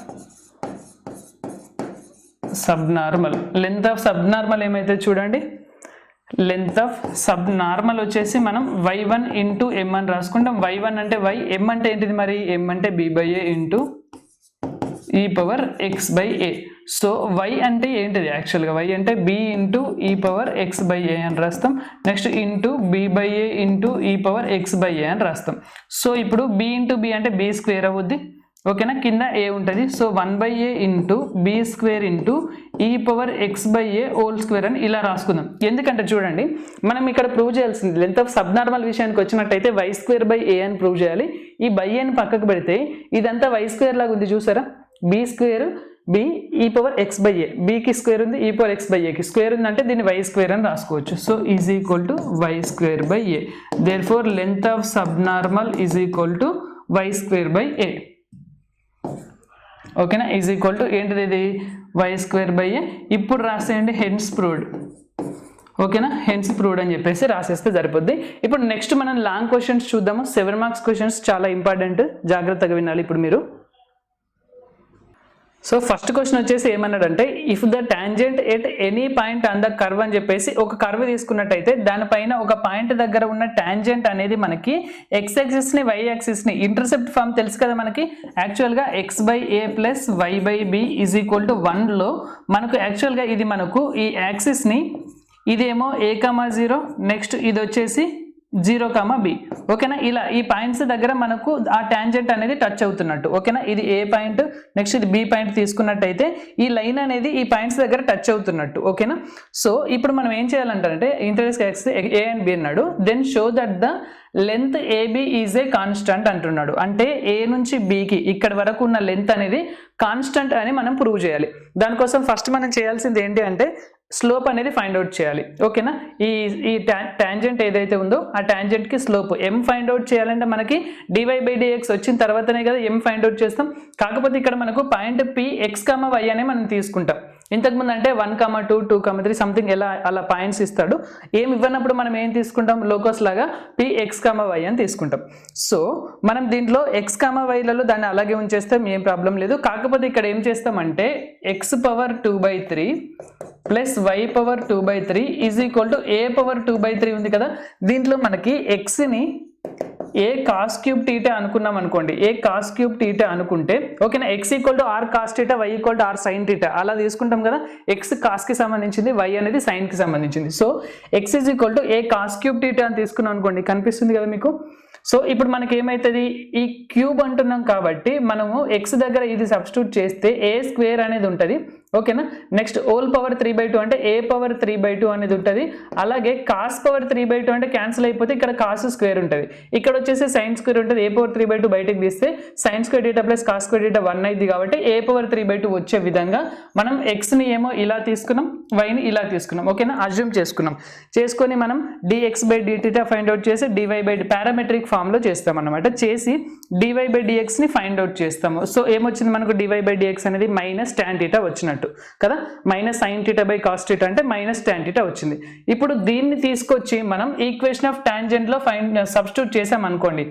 subnormal. Length of subnormal ఏమైతే చూడండి, లెంత్ ఆఫ్ సబ్నార్మల్ వచ్చేసి మనం y1 ఇంటూ m అని రాసుకుంటాం. y1 అంటే y, m అంటే ఏంటిది మరి, m అంటే b/a into e power x by a. So y అంటే ఏంటిది యాక్చువల్గా, y అంటే b into e power x by a అని రాస్తాం. Next into b/a into e power x by a అని రాస్తాం. సో ఇప్పుడు b ఇంటూ b అంటే b స్క్వేర్ అవుద్ది, ఓకేనా, కింద a ఉంటుంది. So 1/a into b square into e power x by a whole square అని ఇలా రాసుకుందాం. ఎందుకంటే చూడండి, మనం ఇక్కడ ప్రూవ్ చేయాల్సింది లెంత్ ఆఫ్ సబ్నార్మల్ విషయానికి వచ్చినట్టయితే y స్క్వేర్ బై a అని ప్రూవ్ చేయాలి. ఈ బై a ని పక్కకు పెడితే ఇదంతా y స్క్వేర్ లాగా ఉంది చూసారా, b square b e power x by a, b కి స్క్వేర్ ఉంది, e power x by a కి స్క్వేర్ ఉంది అంటే దీన్ని y స్క్వేర్ అని రాసుకోవచ్చు. So is equal to y square by a. Therefore length of subnormal is equal to y square by a. ఓకేనా, is equal to ఏంటిది ఇది, y స్క్వేర్ బై a. ఇప్పుడు రాసేయండి హెన్స్ ప్రూవ్డ్. ఓకేనా, హెన్స్ ప్రూవ్డ్ అని చెప్పేసి రాసేస్తే సరిపోద్ది. ఇప్పుడు నెక్స్ట్ మనం లాంగ్ క్వశ్చన్స్ చూద్దాము. 7 మార్క్స్ క్వశ్చన్స్ చాలా ఇంపార్టెంట్, జాగ్రత్తగా వినాలి ఇప్పుడు మీరు. సో ఫస్ట్ క్వశ్చన్ వచ్చేసి ఏమన్నాడంటే, if the tangent at any point on the curve అని చెప్పేసి ఒక కర్వ్ తీసుకున్నట్టయితే దానిపైన ఒక పాయింట్ దగ్గర ఉన్న టాంజెంట్ అనేది మనకి ఎక్స్ యాక్సిస్ ని వై యాక్సిస్ ని ఇంటర్సెప్ట్ ఫామ్ తెలుసు కదా మనకి, యాక్చువల్గా x by a plus y by b is equal to 1లో మనకు యాక్చువల్గా ఇది మనకు ఈ యాక్సిస్ ని ఇదేమో a,0, నెక్స్ట్ ఇది వచ్చేసి 0,b. ఓకేనా, ఇలా ఈ పాయింట్స్ దగ్గర మనకు ఆ టాంజెంట్ అనేది టచ్ అవుతున్నట్టు. ఓకేనా, ఇది ఏ పాయింట్, నెక్స్ట్ ఇది బి పాయింట్ తీసుకున్నట్టయితే ఈ లైన్ అనేది ఈ పాయింట్స్ దగ్గర టచ్ అవుతున్నట్టు. ఓకేనా, సో ఇప్పుడు మనం ఏం చేయాలంటే intersect axis A and B అన్నాడు, then show that the length AB is a constant అంటున్నాడు. అంటే ఏ నుంచి బికి ఇక్కడ వరకు ఉన్న లెంత్ అనేది కాన్స్టెంట్ అని మనం ప్రూవ్ చేయాలి. దానికోసం ఫస్ట్ మనం చేయాల్సింది ఏంటి అంటే స్లోప్ అనేది ఫైండ్ అవుట్ చేయాలి. ఓకేనా, ఈ టాంజెంట్ ఏదైతే ఉందో ఆ టాంజెంట్ కి స్లోప్ m ఫైండ్ అవుట్ చేయాలంటే మనకి dy బై dx వచ్చిన తర్వాతనే కదా m ఫైండ్ అవుట్ చేస్తాం. కాకపోతే ఇక్కడ మనకు పాయింట్ p x, y అనే మనం తీసుకుంటాం. ఇంతకుముందు అంటే 1, 2, 2, 3 సంథింగ్ అలా పాయింట్స్ ఇస్తాడు. ఏమి ఇవ్వనప్పుడు మనం ఏం తీసుకుంటాం, లోకస్ లాగా p x, y అని తీసుకుంటాం. సో మనం దీంట్లో x, yలలో దాన్ని అలాగే ఉంచేస్తాం, ఏం ప్రాబ్లం లేదు. కాకపోతే ఇక్కడ ఏం చేస్తామంటే x power 2/3 plus y power 2/3 is equal to a power 2/3 ఉంది కదా, దీంట్లో మనకి x ని ఏ కాస్ క్యూబ్ టీటా అనుకున్నాం అనుకోండి, ఏ కాస్ క్యూబ్ టీటా అనుకుంటే ఓకేనా, x equal to r cos theta, y equal to r sine theta అలా తీసుకుంటాం కదా. x కాస్ కి సంబంధించింది, y అనేది సైన్ కి సంబంధించింది. So x is equal to A cos cube theta అని తీసుకున్నాం అనుకోండి, కనిపిస్తుంది కదా మీకు. సో ఇప్పుడు మనకి ఏమవుతుంది, ఈ క్యూబ్ అంటున్నాం కాబట్టి మనము x దగ్గర ఇది సబ్స్టిట్యూట్ చేస్తే ఏ స్క్వేర్ అనేది ఉంటుంది. ఓకేనా, నెక్స్ట్ హోల్ పవర్ 3/2 అంటే a పవర్ 3/2 అనేది ఉంటుంది. అలాగే కాస్ పవర్ 3/2 అంటే క్యాన్సిల్ అయిపోతే ఇక్కడ కాస్ స్క్వేర్ ఉంటుంది, ఇక్కడ వచ్చేసి సైన్ స్క్వేర్ ఉంటుంది. a పవర్ 3/2 బయటకు తీస్తే sine square theta plus cos square theta 1 అయింది కాబట్టి a పవర్ 3/2 వచ్చే విధంగా మనం x ని ఏమో ఇలా తీసుకున్నాం, y ని ఇలా తీసుకున్నాం. ఓకేనా, అజ్యూమ్ చేసుకొని మనం dx by dθ find out చేసి dy బై పారామెట్రిక్ ఫామ్ లో చేస్తాం అన్నమాట. చేసి dy బై dx ని ఫైండ్ అవుట్ చేస్తాము. సో ఏమొచ్చింది మనకు, dy బై dx అనేది మైనస్ tan θ వచ్చినట్టు కదా, minus sine theta by cos theta అంటే మైనస్ tan θ వచ్చింది. ఇప్పుడు దీన్ని తీసుకొచ్చి మనం ఈక్వేషన్ ఆఫ్ టాంజెంట్ లో సబ్స్టిట్యూట్ చేసాం అనుకోండి.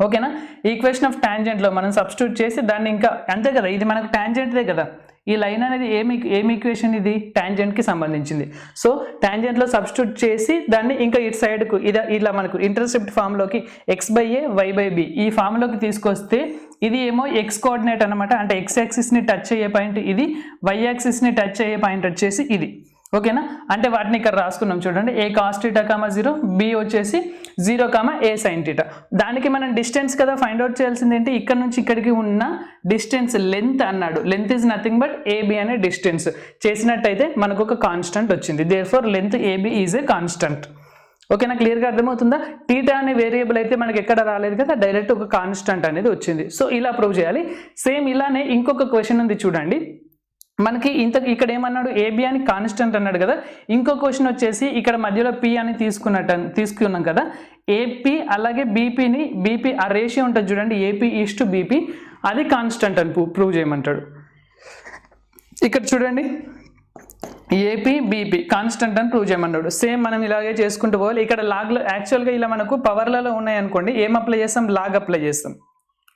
ఓకేనా, ఈక్వేషన్ ఆఫ్ టాంజెంట్ లో మనం సబ్స్టిట్యూట్ చేసి దాన్ని ఇంకా అంతే కదా, ఇది మనకు టాంజెంట్దే కదా, ఈ లైన్ అనేది ఏమి ఈక్వేషన్, ఇది టాంజెంట్ కి సంబంధించింది. సో టాంజెంట్ లో సబ్స్టిట్యూట్ చేసి దాన్ని ఇంకా ఇటు సైడ్ కు ఇలా మనకు ఇంటర్సెప్ట్ ఫామ్ లోకి x by a y by b ఈ ఫామ్ లోకి తీసుకొస్తే ఇది ఏమో x కోఆర్డినేట్ అనమాట, అంటే x యాక్సిస్ ని టచ్ అయ్యే పాయింట్ ఇది, y యాక్సిస్ ని టచ్ అయ్యే పాయింట్ వచ్చేసి ఇది. ఓకేనా, అంటే వాటిని ఇక్కడ రాసుకున్నాం చూడండి, ఏ కాస్ టీటా, 0, బి వచ్చేసి 0, ఏ సైన్ టీటా. దానికి మనం డిస్టెన్స్ కదా ఫైండ్ అవుట్ చేయాల్సింది ఏంటి, ఇక్కడ నుంచి ఇక్కడికి ఉన్న డిస్టెన్స్ లెంత్ అన్నాడు. Length is nothing but AB అనే డిస్టెన్స్ చేసినట్టయితే మనకు ఒక కాన్స్టెంట్ వచ్చింది. Therefore length AB is a constant. ఓకేనా, క్లియర్గా అర్థమవుతుందా. టీటా అనే వేరియబుల్ అయితే మనకి ఎక్కడ రాలేదు కదా, డైరెక్ట్ ఒక కాన్స్టెంట్ అనేది వచ్చింది. సో ఇలా ప్రూవ్ చేయాలి. సేమ్ ఇలానే ఇంకొక క్వశ్చన్ ఉంది చూడండి, మనకి ఇక్కడ ఏమన్నాడు, ఏబి అని కాన్స్టెంట్ అన్నాడు కదా. ఇంకో క్వశ్చన్ వచ్చేసి ఇక్కడ మధ్యలో పి అని తీసుకున్నాం కదా, ఏపీ అలాగే బీపీ ఆ రేషియో ఉంటుంది చూడండి, ఏపీ ఈస్ టు బీపీ, అది కాన్స్టెంట్ అని ప్రూవ్ చేయమంటాడు. ఇక్కడ చూడండి, ఏపీ బీపీ కాన్స్టెంట్ అని ప్రూవ్ చేయమన్నాడు. సేమ్ మనం ఇలాగే చేసుకుంటూ పోవాలి. ఇక్కడ లాగ్లో యాక్చువల్గా ఇలా మనకు పవర్లలో ఉన్నాయి అనుకోండి, ఏం అప్లై చేస్తాం, లాగ్ అప్లై చేస్తాం.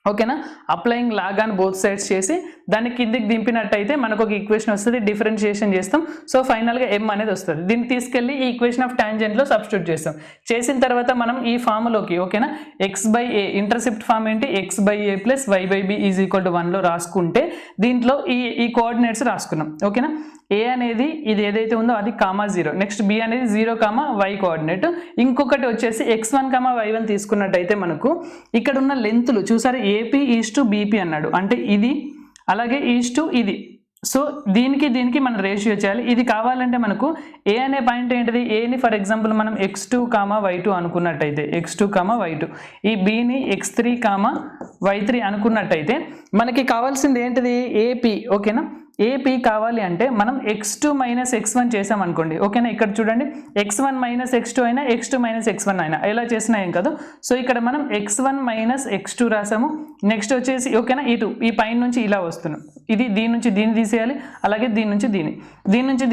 ఓకేనా. Applying log on both sides చేసి దాన్ని కిందికి దింపినట్టయితే మనకు ఒక ఈక్వేషన్ వస్తుంది, డిఫరెన్షియేషన్ చేస్తాం. సో ఫైనల్గా m అనేది వస్తుంది. దీన్ని తీసుకెళ్ళి ఈ ఈక్వేషన్ ఆఫ్ టాంజెంట్లో సబ్స్టిట్యూట్ చేస్తాం. చేసిన తర్వాత మనం ఈ ఫామ్లోకి ఓకేనా x/a ఇంటర్సెప్ట్ ఫామ్ ఏంటి x/a plus y/b is equal to 1లో రాసుకుంటే దీంట్లో ఈ కోఆర్డినేట్స్ రాసుకున్నాం. ఓకేనా. a అనేది ఇది ఏదైతే ఉందో అది (0), నెక్స్ట్ b అనేది 0, y కోఆర్డినేట్, ఇంకొకటి వచ్చేసి x1, y1 తీసుకున్నట్టయితే మనకు ఇక్కడ ఉన్న లెంత్లు చూసారు, AP ఈజ్ టు BP అన్నాడు, అంటే ఇది అలాగే ఈజ్ టు ఇది. సో దీనికి మనం రేషియో చేయాలి. ఇది కావాలంటే మనకు a అనే పాయింట్ ఏంటిది, ఏని ఫర్ ఎగ్జాంపుల్ మనం x2, y2 అనుకున్నట్టయితే x2, y2, ఈ bని x3, y3 అనుకున్నట్టయితే మనకి కావాల్సింది ఏంటిది AP. ఓకేనా. AP కావాలి అంటే మనం x2 మైనస్ x1 చేసాం అనుకోండి. ఓకేనా. ఇక్కడ చూడండి x1 మైనస్ x2 అయినా x2 మైనస్ x1 అయినా ఎలా చేసినా ఏం కాదు. సో ఇక్కడ మనం x1 మైనస్ x2 రాసాము. నెక్స్ట్ వచ్చేసి ఓకేనా ఇటు ఈ పైన నుంచి ఇలా వస్తున్నాం, ఇది దీని నుంచి దీన్ని తీసేయాలి, అలాగే దీని నుంచి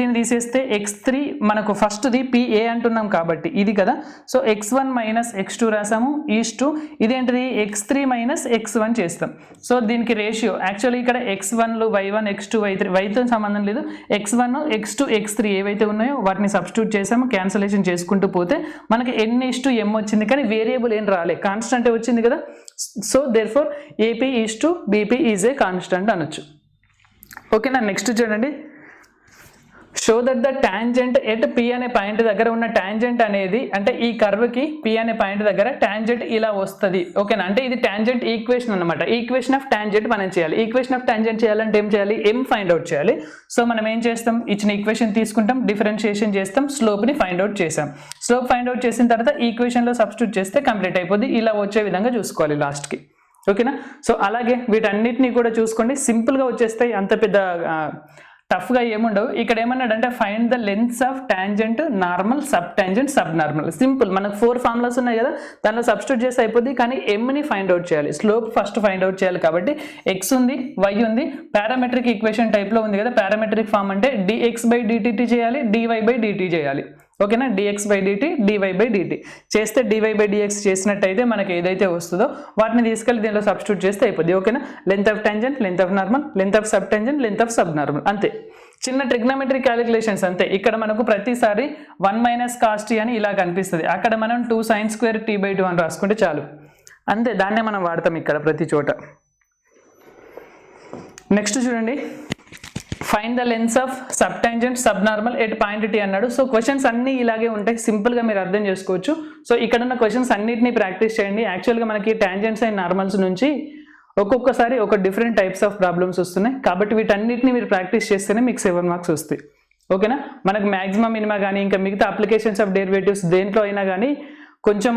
దీన్ని తీసేస్తే x3 మనకు ఫస్ట్ది PA అంటున్నాం కాబట్టి ఇది కదా. సో x1 మైనస్ x2 రాసాము ఈజ్ టు ఇదేంటిది x3 మైనస్ x1 చేస్తాం. సో దీనికి రేషియో యాక్చువల్లీ ఇక్కడ x1లు y1, x2, y3తో సంబంధం లేదు, x1, x2, x3 ఏవైతే ఉన్నాయో వాటిని సబ్స్టిట్యూట్ చేసాము, క్యాన్సలేషన్ చేసుకుంటూ పోతే మనకి n/m వచ్చింది, కానీ వేరియబుల్ ఏం రాలే, కాన్స్టెంట్ వచ్చింది కదా. So therefore AP is to BP is a constant అనొచ్చు. ఓకేనా. నెక్స్ట్ చూడండి, show that the tangent at P అనే పాయింట్ దగ్గర ఉన్న టాంజెంట్ అనేది అంటే ఈ కర్వ్కి P అనే పాయింట్ దగ్గర టాంజెంట్ ఇలా వస్తుంది. ఓకేనా. అంటే ఇది టాంజెంట్ ఈక్వేషన్ అనమాట. ఈక్వేషన్ ఆఫ్ టాంజెంట్ మనం చేయాలి. ఈక్వేషన్ ఆఫ్ టాంజెంట్ చేయాలంటే ఏం చేయాలి, m ఫైండ్ అవుట్ చేయాలి. సో మనం ఏం చేస్తాం, ఇచ్చిన ఈక్వేషన్ తీసుకుంటాం, డిఫరెన్షియేషన్ చేస్తాం, స్లోప్ని ఫైండ్ అవుట్ చేసాం. స్లోప్ ఫైండ్ అవుట్ చేసిన తర్వాత ఈక్వేషన్లో సబ్స్టిట్యూట్ చేస్తే కంప్లీట్ అయిపోద్ది. ఇలా వచ్చే విధంగా చూసుకోవాలి లాస్ట్కి. ఓకేనా. సో అలాగే వీటన్నిటిని కూడా చూసుకోండి, సింపుల్గా వచ్చేస్తాయి, అంత పెద్ద టఫ్గా ఏముండవు. ఇక్కడ ఏమన్నాడంటే find the lengths of tangent, normal, sub tangent, sub normal. Simple, మనకు 4 ఫార్ములాస్ ఉన్నాయి కదా, దానిలో సబ్స్టిట్యూట్ చేసి అయిపోద్ది. కానీ mని ఫైండ్ అవుట్ చేయాలి, స్లోప్ ఫస్ట్ ఫైండ్ అవుట్ చేయాలి. కాబట్టి x ఉంది, y ఉంది, పారామెట్రిక్ ఈక్వేషన్ టైప్లో ఉంది కదా. పారామెట్రిక్ ఫామ్ అంటే dx/dt చేయాలి, dy/dt చేయాలి. ఓకేనా. dx/dt, dy/dt చేస్తే dy/dx చేసినట్టయితే మనకి ఏదైతే వస్తుందో వాటిని తీసుకెళ్ళి దీనిలో సబ్స్టిట్యూట్ చేస్తే అయిపోద్ది. ఓకేనా. Length of tangent, length of normal, length of sub tangent, length of sub normal, అంతే. చిన్న ట్రిగ్నోమెట్రిక్ క్యాలిక్యులేషన్స్ అంతే. ఇక్కడ మనకు ప్రతిసారి 1 - cos t అని ఇలా కనిపిస్తుంది, అక్కడ మనం 2 sin² t/2 అని రాసుకుంటే చాలు, అంతే. దాన్నే మనం వాడతాం ఇక్కడ ప్రతి చోట. నెక్స్ట్ చూడండి, find the lens of sub tangent, sub normal at point T అన్నాడు. సో క్వశ్చన్స్ అన్నీ ఇలాగే ఉంటాయి, సింపుల్గా మీరు అర్థం చేసుకోవచ్చు. సో ఇక్కడ ఉన్న క్వశ్చన్స్ అన్నిటిని ప్రాక్టీస్ చేయండి. యాక్చువల్గా మనకి టాంజెంట్స్ అండ్ నార్మల్స్ నుంచి ఒక్కొక్కసారి ఒక డిఫరెంట్ టైప్స్ ఆఫ్ ప్రాబ్లమ్స్ వస్తున్నాయి, కాబట్టి వీటన్నిటిని మీరు ప్రాక్టీస్ చేస్తేనే మీకు 7 మార్క్స్ వస్తాయి. ఓకేనా. మనకు మ్యాక్సిమం, మినిమా కానీ ఇంకా మిగతా అప్లికేషన్స్ ఆఫ్ డెరివేటివ్స్ దేంట్లో అయినా కానీ కొంచెం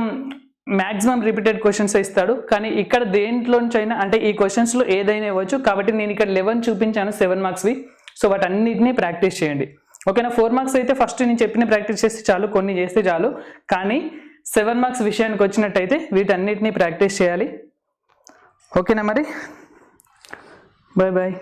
మ్యాక్సిమం రిపీటెడ్ క్వశ్చన్స్ ఇస్తాడు, కానీ ఇక్కడ దేంట్లోంచి అయినా అంటే ఈ క్వశ్చన్స్లో ఏదైనా ఇవ్వచ్చు. కాబట్టి నేను ఇక్కడ 11 చూపించాను 7 మార్క్స్వి. సో వాటన్నిటిని ప్రాక్టీస్ చేయండి. ఓకేనా. 4 మార్క్స్ అయితే ఫస్ట్ నేను చెప్పిన ప్రాక్టీస్ చేస్తే చాలు, కొన్ని చేస్తే చాలు. కానీ 7 మార్క్స్ విషయానికి వచ్చినట్టయితే వీటన్నిటిని ప్రాక్టీస్ చేయాలి. ఓకేనా. మరి బాయ్ బాయ్.